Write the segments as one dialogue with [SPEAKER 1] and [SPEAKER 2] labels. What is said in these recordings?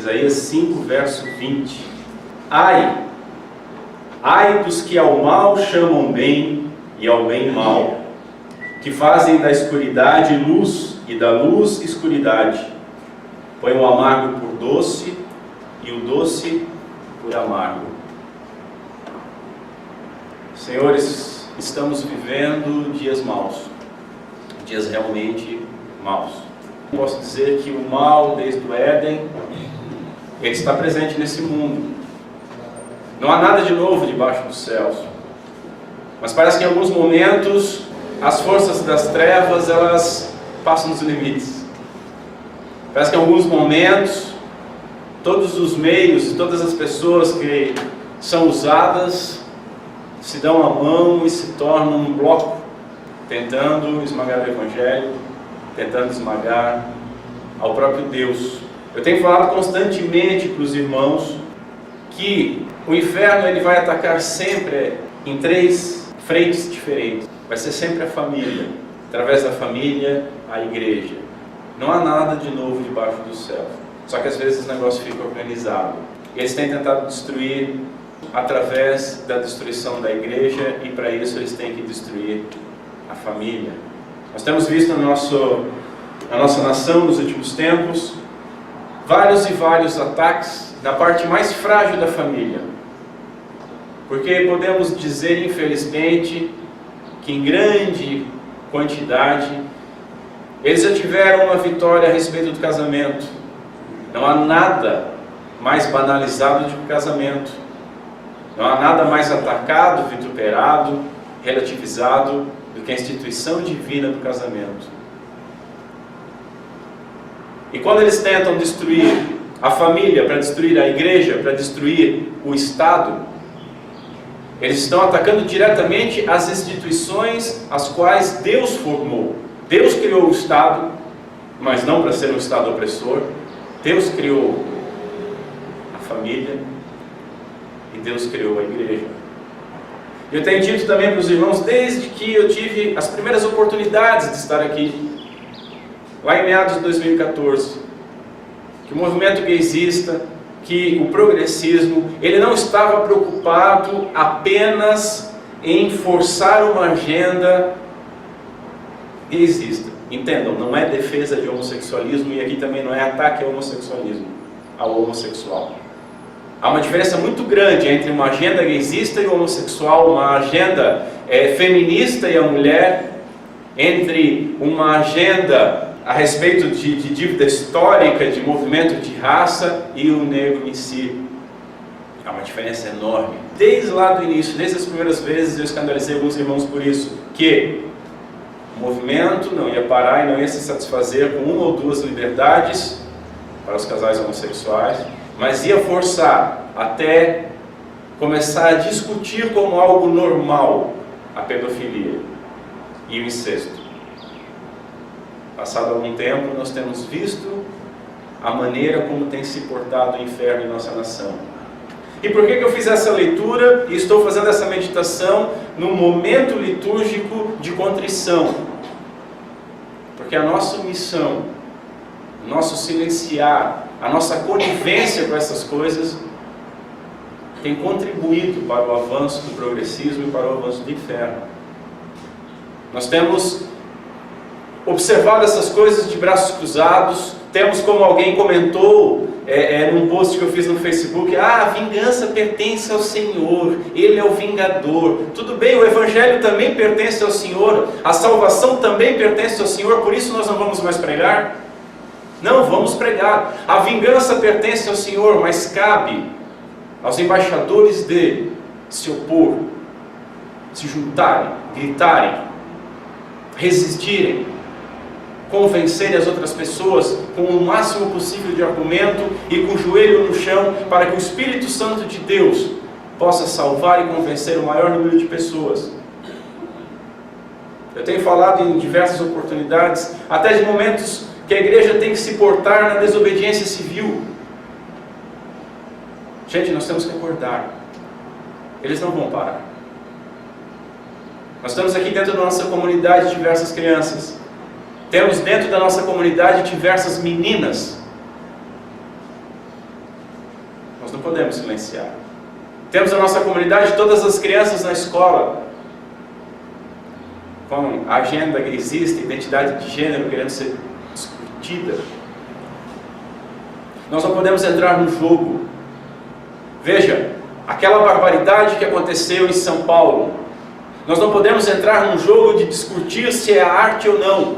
[SPEAKER 1] Isaías 5, verso 20. Ai dos que ao mal chamam bem e ao bem mal, que fazem da escuridade luz e da luz escuridade, põe o amargo por doce e o doce por amargo. Senhores, estamos vivendo dias maus, dias realmente maus. Posso dizer que o mal, desde o Éden, ele está presente nesse mundo. Não há nada de novo debaixo dos céus. Mas parece que em alguns momentos as forças das trevas, elas passam dos limites. Parece que em alguns momentos todos os meios e todas as pessoas que são usadas se dão a mão e se tornam um bloco, tentando esmagar o Evangelho, tentando esmagar ao próprio Deus. Eu tenho falado constantemente para os irmãos que o inferno ele vai atacar sempre em 3 frentes diferentes. Vai ser sempre a família, através da família, a igreja. Não há nada de novo debaixo do céu. Só que às vezes o negócio fica organizado. Eles têm tentado destruir através da destruição da igreja, e para isso eles têm que destruir a família. Nós temos visto na nossa nação nos últimos tempos vários e vários ataques na parte mais frágil da família. Porque podemos dizer, infelizmente, que em grande quantidade eles já tiveram uma vitória a respeito do casamento. Não há nada mais banalizado do que o casamento. Não há nada mais atacado, vituperado, relativizado do que a instituição divina do casamento. E quando eles tentam destruir a família, para destruir a igreja, para destruir o Estado, eles estão atacando diretamente as instituições as quais Deus formou. Deus criou o Estado, mas não para ser um Estado opressor. Deus criou a família e Deus criou a igreja. Eu tenho dito também para os irmãos, desde que eu tive as primeiras oportunidades de estar aqui, lá em meados de 2014, que o movimento gaysista, que o progressismo, ele não estava preocupado apenas em forçar uma agenda gaysista. Entendam, não é defesa de homossexualismo, e aqui também não é ataque ao homossexualismo, ao homossexual. Há uma diferença muito grande entre uma agenda gaysista e o homossexual, uma agenda feminista e a mulher, entre uma agenda a respeito de dívida histórica, de movimento de raça e o negro em si. Há uma diferença enorme. Desde lá do início, desde as primeiras vezes, eu escandalizei alguns irmãos por isso, que o movimento não ia parar e não ia se satisfazer com 1 ou 2 liberdades para os casais homossexuais, mas ia forçar até começar a discutir como algo normal a pedofilia e o incesto. Passado algum tempo, nós temos visto a maneira como tem se portado o inferno em nossa nação. E por que eu fiz essa leitura e estou fazendo essa meditação no momento litúrgico de contrição? Porque a nossa missão, o nosso silenciar, a nossa conivência com essas coisas tem contribuído para o avanço do progressismo e para o avanço do inferno. Nós temos observado essas coisas de braços cruzados. Temos, como alguém comentou num post que eu fiz no Facebook, a vingança pertence ao Senhor, Ele é o vingador. Tudo bem, o Evangelho também pertence ao Senhor, a salvação também pertence ao Senhor, por isso nós não vamos mais pregar? Não, vamos pregar. A vingança pertence ao Senhor, mas cabe aos embaixadores dele se opor, se juntarem, gritarem, resistirem, convencerem as outras pessoas com o máximo possível de argumento e com o joelho no chão, para que o Espírito Santo de Deus possa salvar e convencer o maior número de pessoas. Eu tenho falado em diversas oportunidades, até de momentos que a igreja tem que se portar na desobediência civil. Gente, nós temos que acordar. Eles não vão parar. Nós temos aqui dentro da nossa comunidade diversas crianças. Temos dentro da nossa comunidade diversas meninas podemos silenciar. Temos a nossa comunidade, todas as crianças na escola, com a agenda que existe, identidade de gênero querendo ser discutida. Nós não podemos entrar no jogo. Veja, aquela barbaridade que aconteceu em São Paulo, nós não podemos entrar num jogo de discutir se é arte ou não,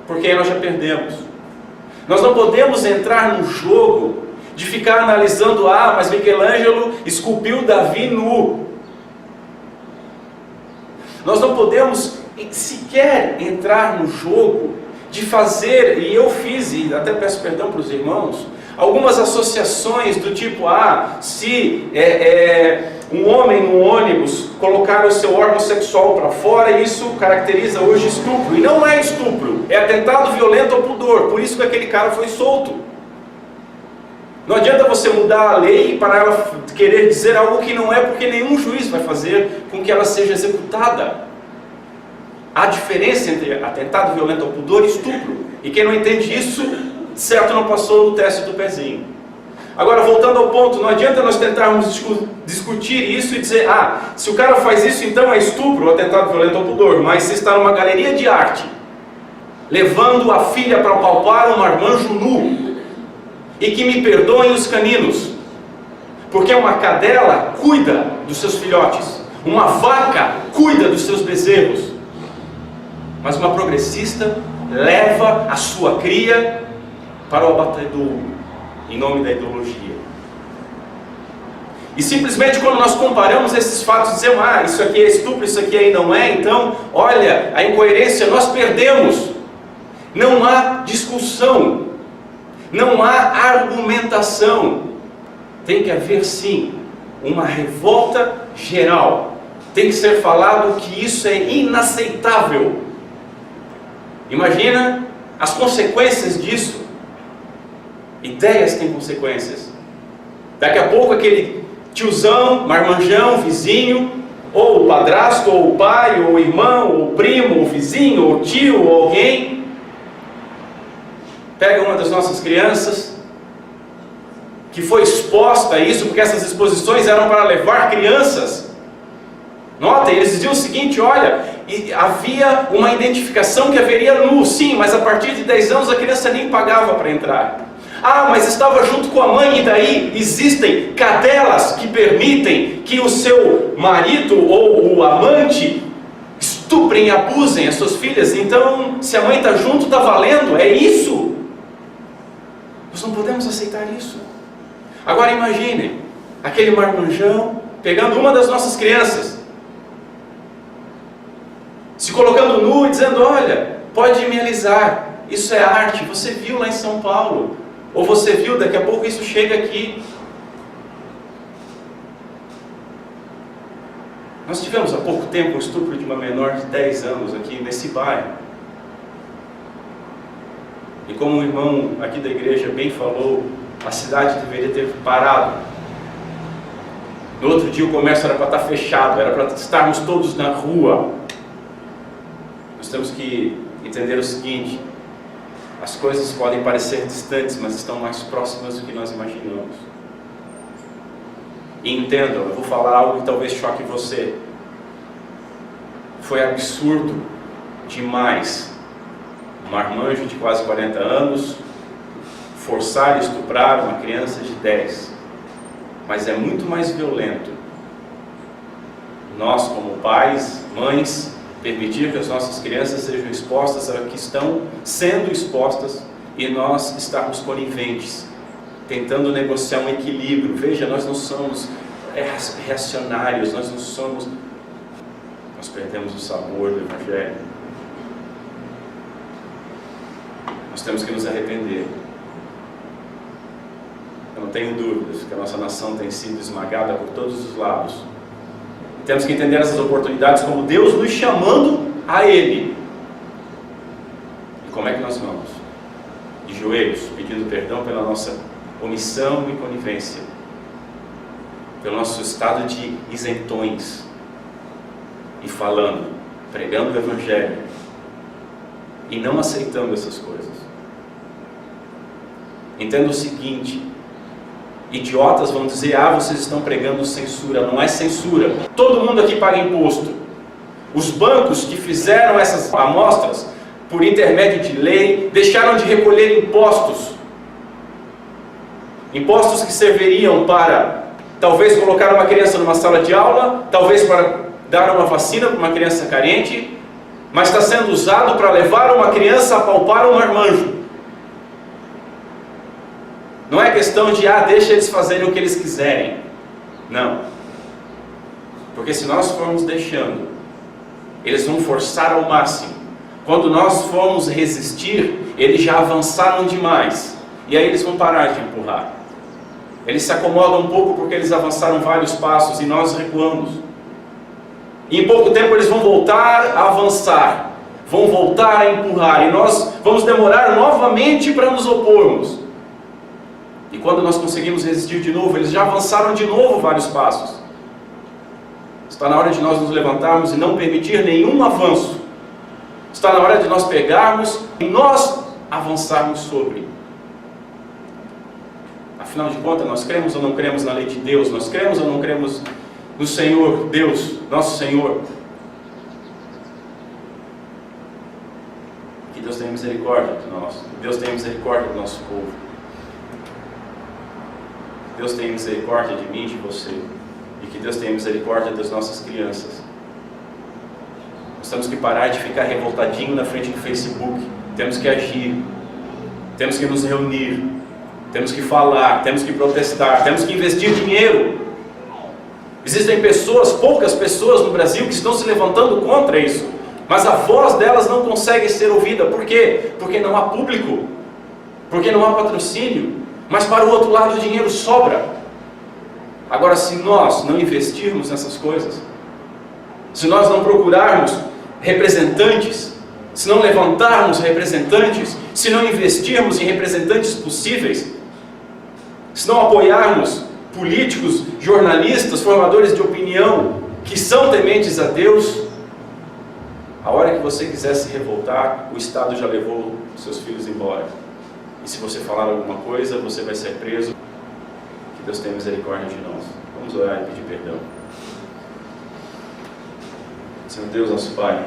[SPEAKER 1] porque aí nós já perdemos. Nós não podemos entrar no jogo de ficar analisando, mas Michelangelo esculpiu Davi nu. Nós não podemos sequer entrar no jogo de fazer, e eu fiz, e até peço perdão para os irmãos, algumas associações do tipo, se um homem no ônibus colocar o seu órgão sexual para fora, isso caracteriza hoje estupro. E não é estupro, é atentado violento ao pudor, por isso que aquele cara foi solto. Não adianta você mudar a lei para ela querer dizer algo que não é, porque nenhum juiz vai fazer com que ela seja executada. Há diferença entre atentado violento ao pudor e estupro. E quem não entende isso, certo, não passou no teste do pezinho. Agora, voltando ao ponto, não adianta nós tentarmos discutir isso e dizer, se o cara faz isso, então é estupro ou atentado violento ao pudor. Mas se está numa galeria de arte, levando a filha para palpar um marmanjo nu, e que me perdoem os caninos, porque uma cadela cuida dos seus filhotes, uma vaca cuida dos seus bezerros, mas uma progressista leva a sua cria para o abatedouro, em nome da ideologia. E simplesmente quando nós comparamos esses fatos, dizemos, isso aqui é estupro, isso aqui aí não é, então, olha, a incoerência, nós perdemos. Não há discussão, não há argumentação. Tem que haver sim uma revolta geral. Tem que ser falado que isso é inaceitável. Imagina as consequências disso. Ideias têm consequências. Daqui a pouco aquele tiozão, marmanjão, vizinho, ou o padrasto, ou o pai, ou o irmão, ou o primo, ou o vizinho, ou o tio, ou alguém, pega uma das nossas crianças, que foi exposta a isso, porque essas exposições eram para levar crianças. Notem, eles diziam o seguinte, olha, havia uma identificação que haveria nu, sim, mas a partir de 10 anos a criança nem pagava para entrar. Mas estava junto com a mãe, e daí existem cadelas que permitem que o seu marido ou o amante estuprem e abusem as suas filhas. Então, se a mãe está junto, está valendo, é isso. Nós não podemos aceitar isso. Agora imagine, aquele marmanjão pegando uma das nossas crianças, se colocando nu e dizendo, olha, pode me alisar, isso é arte, você viu lá em São Paulo, ou você viu, daqui a pouco isso chega aqui. Nós tivemos há pouco tempo o estupro de uma menor de 10 anos aqui nesse bairro. E como um irmão aqui da igreja bem falou, a cidade deveria ter parado. No outro dia o comércio era para estar fechado, era para estarmos todos na rua. Nós temos que entender o seguinte, as coisas podem parecer distantes, mas estão mais próximas do que nós imaginamos. E entendam, eu vou falar algo que talvez choque você. Foi absurdo demais um marmanjo de quase 40 anos forçar e estuprar uma criança de 10. Mas é muito mais violento nós, como pais, mães, permitir que as nossas crianças sejam expostas a que estão sendo expostas e nós estarmos coniventes, tentando negociar um equilíbrio. Veja, nós não somos reacionários, nós perdemos o sabor do Evangelho. Nós temos que nos arrepender. Eu não tenho dúvidas que a nossa nação tem sido esmagada por todos os lados. Temos que entender essas oportunidades como Deus nos chamando a Ele. E como é que nós vamos? De joelhos, pedindo perdão pela nossa omissão e conivência, pelo nosso estado de isentões, e falando, pregando o Evangelho, e não aceitando essas coisas. Entenda o seguinte, idiotas vão dizer: ah, vocês estão pregando censura. Não é censura. Todo mundo aqui paga imposto. Os bancos que fizeram essas amostras, por intermédio de lei, deixaram de recolher impostos. Impostos que serviriam para, talvez, colocar uma criança numa sala de aula, talvez para dar uma vacina para uma criança carente, mas está sendo usado para levar uma criança a palpar um marmanjo. Não é questão de, deixa eles fazerem o que eles quiserem. Não. Porque se nós formos deixando, eles vão forçar ao máximo. Quando nós formos resistir, eles já avançaram demais. E aí eles vão parar de empurrar. Eles se acomodam um pouco porque eles avançaram vários passos e nós recuamos. E em pouco tempo eles vão voltar a avançar. Vão voltar a empurrar. E nós vamos demorar novamente para nos opormos. E quando nós conseguimos resistir de novo, eles já avançaram de novo vários passos. Está na hora de nós nos levantarmos e não permitir nenhum avanço. Está na hora de nós pegarmos e nós avançarmos sobre. Afinal de contas, nós cremos ou não cremos na lei de Deus? Nós cremos ou não cremos no Senhor, Deus, nosso Senhor? Que Deus tenha misericórdia de nós. Que Deus tenha misericórdia do nosso povo. Que Deus tenha misericórdia de mim e de você. E que Deus tenha misericórdia das nossas crianças. Nós temos que parar de ficar revoltadinho na frente do Facebook. Temos que agir. Temos que nos reunir. Temos que falar. Temos que protestar. Temos que investir dinheiro. Existem pessoas, poucas pessoas no Brasil que estão se levantando contra isso. Mas a voz delas não consegue ser ouvida. Por quê? Porque não há público. Porque não há patrocínio. Mas para o outro lado o dinheiro sobra. Agora, se nós não investirmos nessas coisas, se nós não procurarmos representantes, se não levantarmos representantes, se não investirmos em representantes possíveis, se não apoiarmos políticos, jornalistas, formadores de opinião, que são tementes a Deus, a hora que você quiser se revoltar, o Estado já levou seus filhos embora. E se você falar alguma coisa, você vai ser preso. Que Deus tenha misericórdia de nós. Vamos orar e pedir perdão. Senhor Deus, nosso Pai,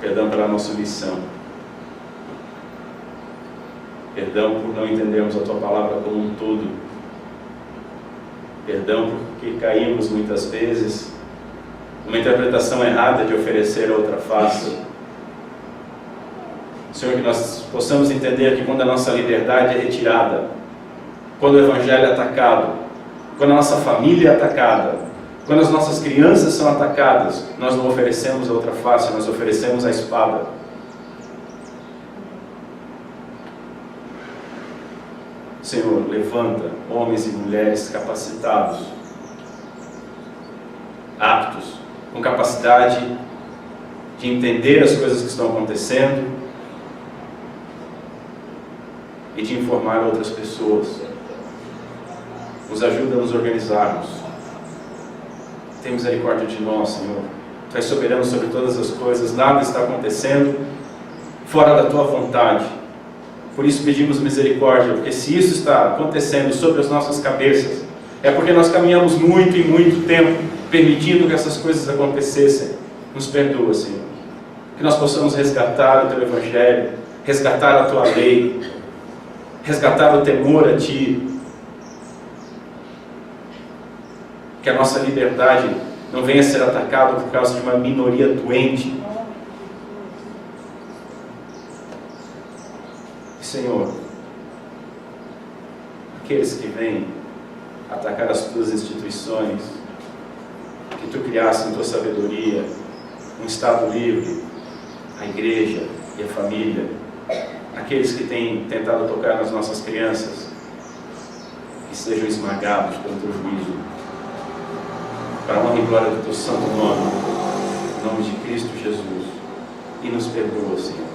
[SPEAKER 1] perdão pela nossa omissão, perdão por não entendermos a Tua palavra como um todo, perdão porque caímos muitas vezes numa interpretação errada de oferecer outra face. Senhor, que nós possamos entender que quando a nossa liberdade é retirada, quando o Evangelho é atacado, quando a nossa família é atacada, quando as nossas crianças são atacadas, nós não oferecemos a outra face, nós oferecemos a espada. Senhor, levanta homens e mulheres capacitados, aptos, com capacidade de entender as coisas que estão acontecendo e de informar outras pessoas. Nos ajuda a nos organizarmos. Tem misericórdia de nós, Senhor. Tu és soberano sobre todas as coisas, nada está acontecendo fora da Tua vontade. Por isso pedimos misericórdia, porque se isso está acontecendo sobre as nossas cabeças, é porque nós caminhamos muito e muito tempo permitindo que essas coisas acontecessem. Nos perdoa, Senhor. Que nós possamos resgatar o Teu Evangelho, resgatar a Tua lei, resgatar o temor a Ti. Que a nossa liberdade não venha a ser atacada por causa de uma minoria doente. Senhor, aqueles que vêm atacar as Tuas instituições, que Tu criaste em Tua sabedoria, um Estado livre, a igreja e a família, aqueles que têm tentado tocar nas nossas crianças, que sejam esmagados pelo Teu juízo, para a honra e glória do Teu santo nome, em nome de Cristo Jesus, e nos perdoa, Senhor.